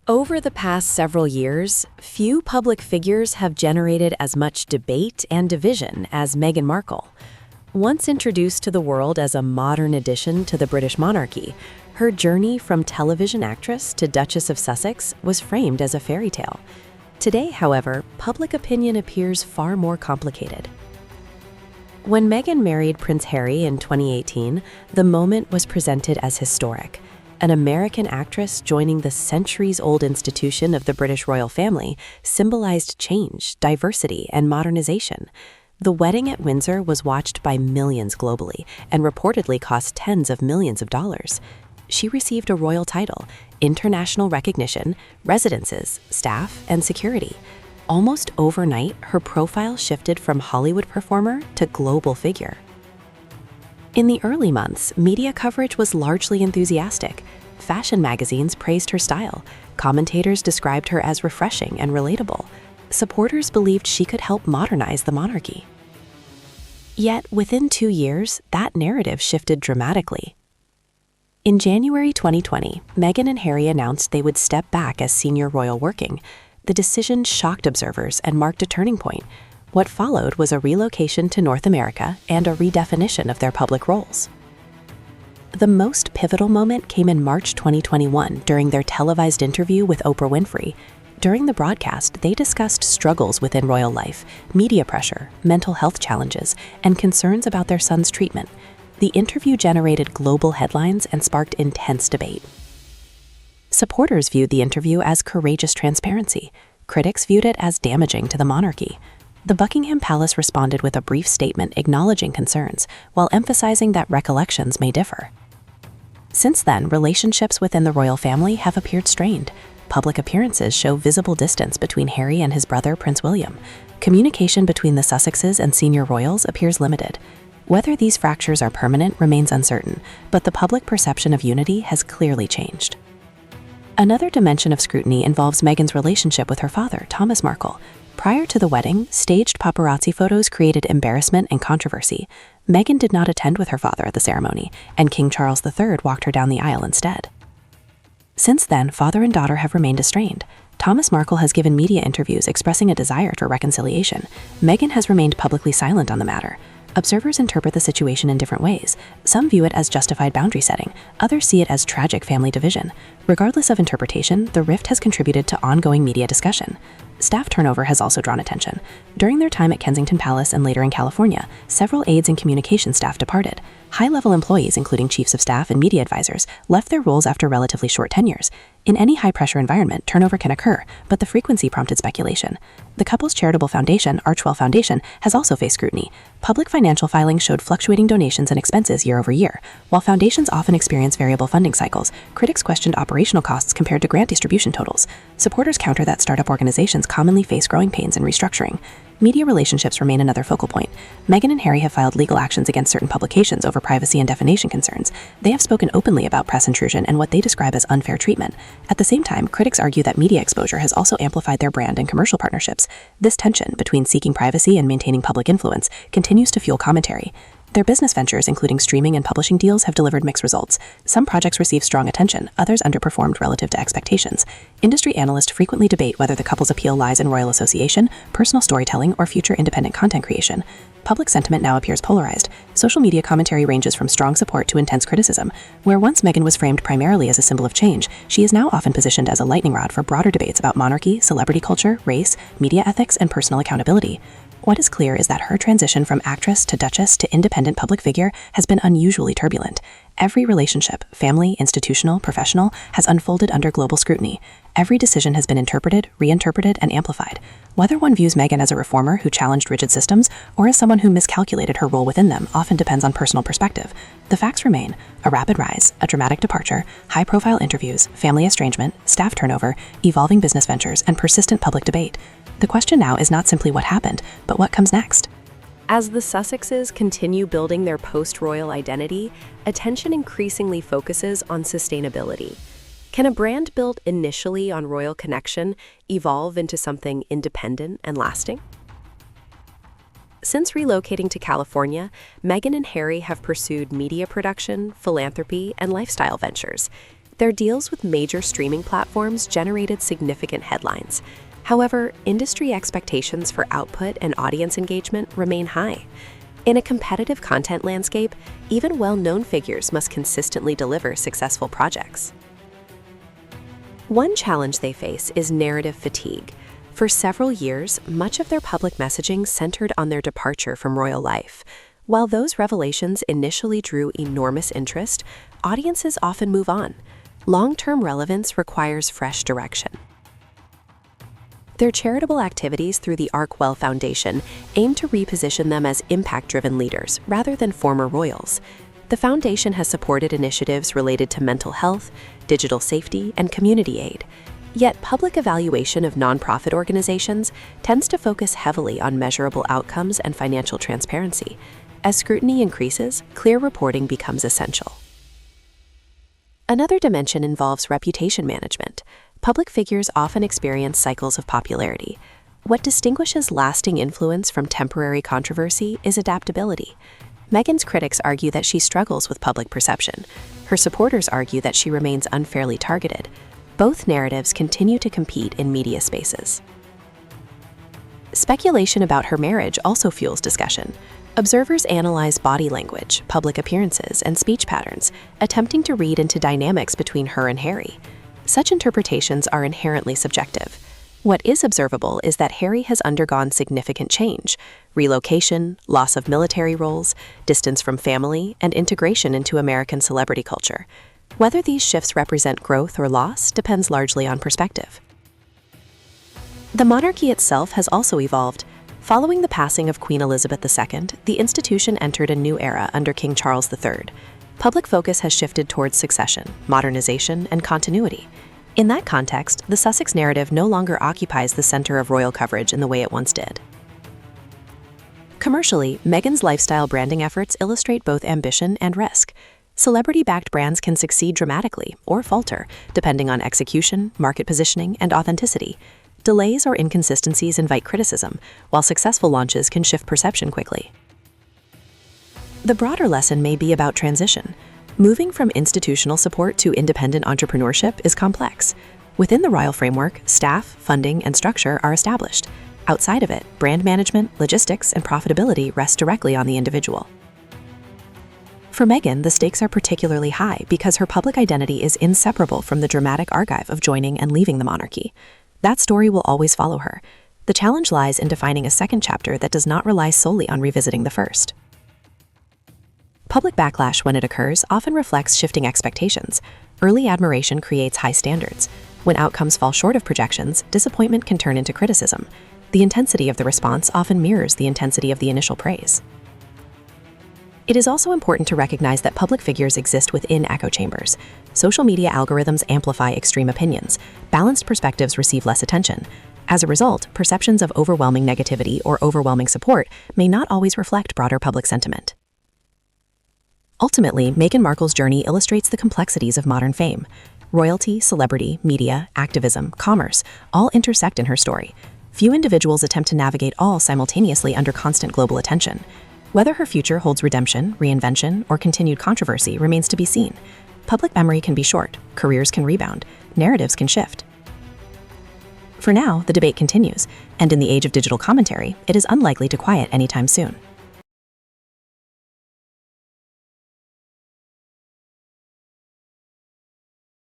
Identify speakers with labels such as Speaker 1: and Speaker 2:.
Speaker 1: Over the past several years, few public figures have generated as much debate and division as Meghan Markle. Once introduced to the world as a modern addition to the British monarchy, her journey from television actress to Duchess of Sussex was framed as a fairy tale. Today, however, public opinion appears far more complicated. When Meghan married Prince Harry in 2018, the moment was presented as historic. An American actress joining the centuries-old institution of the British royal family symbolized change, diversity, and modernization. The wedding at Windsor was watched by millions globally and reportedly cost tens of millions of dollars. She received a royal title, international recognition, residences, staff, and security. Almost overnight, her profile shifted from Hollywood performer to global figure. In the early months, media coverage was largely enthusiastic. Fashion magazines praised her style. Commentators described her as refreshing and relatable. Supporters believed she could help modernize the monarchy. Yet, within 2 years, that narrative shifted dramatically. In January 2020, Meghan and Harry announced they would step back as senior royal working. The decision shocked observers and marked a turning point. What followed was a relocation to North America and a redefinition of their public roles. The most pivotal moment came in March 2021 during their televised interview with Oprah Winfrey. During the broadcast, they discussed struggles within royal life, media pressure, mental health challenges, and concerns about their son's treatment. The interview generated global headlines and sparked intense debate. Supporters viewed the interview as courageous transparency. Critics viewed it as damaging to the monarchy. The Buckingham Palace responded with a brief statement acknowledging concerns, while emphasizing that recollections may differ. Since then, relationships within the royal family have appeared strained. Public appearances show visible distance between Harry and his brother, Prince William. Communication between the Sussexes and senior royals appears limited. Whether these fractures are permanent remains uncertain, but the public perception of unity has clearly changed. Another dimension of scrutiny involves Meghan's relationship with her father, Thomas Markle. Prior to the wedding, staged paparazzi photos created embarrassment and controversy. Meghan did not attend with her father at the ceremony, and King Charles III walked her down the aisle instead. Since then, father and daughter have remained estranged. Thomas Markle has given media interviews expressing a desire for reconciliation. Meghan has remained publicly silent on the matter. Observers interpret the situation in different ways. Some view it as justified boundary setting, others see it as tragic family division. Regardless of interpretation, the rift has contributed to ongoing media discussion. Staff turnover has also drawn attention. During their time at Kensington Palace and later in California, several aides and communication staff departed. High-level employees, including chiefs of staff and media advisors, left their roles after relatively short tenures. In any high-pressure environment, turnover can occur, but the frequency prompted speculation. The couple's charitable foundation, Archwell Foundation, has also faced scrutiny. Public financial filings showed fluctuating donations and expenses year over year. While foundations often experience variable funding cycles, critics questioned operational costs compared to grant distribution totals. Supporters counter that startup organizations commonly face growing pains and restructuring. Media relationships remain another focal point. Meghan and Harry have filed legal actions against certain publications over privacy and defamation concerns. They have spoken openly about press intrusion and what they describe as unfair treatment. At the same time, critics argue that media exposure has also amplified their brand and commercial partnerships. This tension between seeking privacy and maintaining public influence continues to fuel commentary. Their business ventures, including streaming and publishing deals, have delivered mixed results. Some projects received strong attention, others underperformed relative to expectations. Industry analysts frequently debate whether the couple's appeal lies in royal association, personal storytelling, or future independent content creation. Public sentiment now appears polarized. Social media commentary ranges from strong support to intense criticism. Where once Meghan was framed primarily as a symbol of change, she is now often positioned as a lightning rod for broader debates about monarchy, celebrity culture, race, media ethics, and personal accountability. What is clear is that her transition from actress to duchess to independent public figure has been unusually turbulent. Every relationship, family, institutional, professional, has unfolded under global scrutiny. Every decision has been interpreted, reinterpreted, and amplified. Whether one views Meghan as a reformer who challenged rigid systems or as someone who miscalculated her role within them often depends on personal perspective. The facts remain: a rapid rise, a dramatic departure, high-profile interviews, family estrangement, staff turnover, evolving business ventures, and persistent public debate. The question now is not simply what happened, but what comes next. As the Sussexes continue building their post-royal identity, attention increasingly focuses on sustainability. Can a brand built initially on royal connection evolve into something independent and lasting? Since relocating to California, Meghan and Harry have pursued media production, philanthropy, and lifestyle ventures. Their deals with major streaming platforms generated significant headlines. However, industry expectations for output and audience engagement remain high. In a competitive content landscape, even well-known figures must consistently deliver successful projects. One challenge they face is narrative fatigue. For several years, much of their public messaging centered on their departure from royal life. While those revelations initially drew enormous interest, audiences often move on. Long-term relevance requires fresh direction. Their charitable activities through the Arkwell Foundation aim to reposition them as impact-driven leaders rather than former royals. The foundation has supported initiatives related to mental health, digital safety, and community aid. Yet public evaluation of nonprofit organizations tends to focus heavily on measurable outcomes and financial transparency. As scrutiny increases, clear reporting becomes essential. Another dimension involves reputation management. Public figures often experience cycles of popularity. What distinguishes lasting influence from temporary controversy is adaptability. Meghan's critics argue that she struggles with public perception. Her supporters argue that she remains unfairly targeted. Both narratives continue to compete in media spaces. Speculation about her marriage also fuels discussion. Observers analyze body language, public appearances, and speech patterns, attempting to read into dynamics between her and Harry. Such interpretations are inherently subjective. What is observable is that Harry has undergone significant change: relocation, loss of military roles, distance from family, and integration into American celebrity culture. Whether these shifts represent growth or loss depends largely on perspective. The monarchy itself has also evolved. Following the passing of Queen Elizabeth II, the institution entered a new era under King Charles III. Public focus has shifted towards succession, modernization, and continuity. In that context, the Sussex narrative no longer occupies the center of royal coverage in the way it once did. Commercially, Meghan's lifestyle branding efforts illustrate both ambition and risk. Celebrity-backed brands can succeed dramatically or falter, depending on execution, market positioning, and authenticity. Delays or inconsistencies invite criticism, while successful launches can shift perception quickly. The broader lesson may be about transition. Moving from institutional support to independent entrepreneurship is complex. Within the royal framework, staff, funding, and structure are established. Outside of it, brand management, logistics, and profitability rest directly on the individual. For Meghan, the stakes are particularly high because her public identity is inseparable from the dramatic archive of joining and leaving the monarchy. That story will always follow her. The challenge lies in defining a second chapter that does not rely solely on revisiting the first. Public backlash, when it occurs, often reflects shifting expectations. Early admiration creates high standards. When outcomes fall short of projections, disappointment can turn into criticism. The intensity of the response often mirrors the intensity of the initial praise. It is also important to recognize that public figures exist within echo chambers. Social media algorithms amplify extreme opinions. Balanced perspectives receive less attention. As a result, perceptions of overwhelming negativity or overwhelming support may not always reflect broader public sentiment. Ultimately, Meghan Markle's journey illustrates the complexities of modern fame. Royalty, celebrity, media, activism, commerce all intersect in her story. Few individuals attempt to navigate all simultaneously under constant global attention. Whether her future holds redemption, reinvention, or continued controversy remains to be seen. Public memory can be short, careers can rebound, narratives can shift. For now, the debate continues, and in the age of digital commentary, it is unlikely to quiet anytime soon.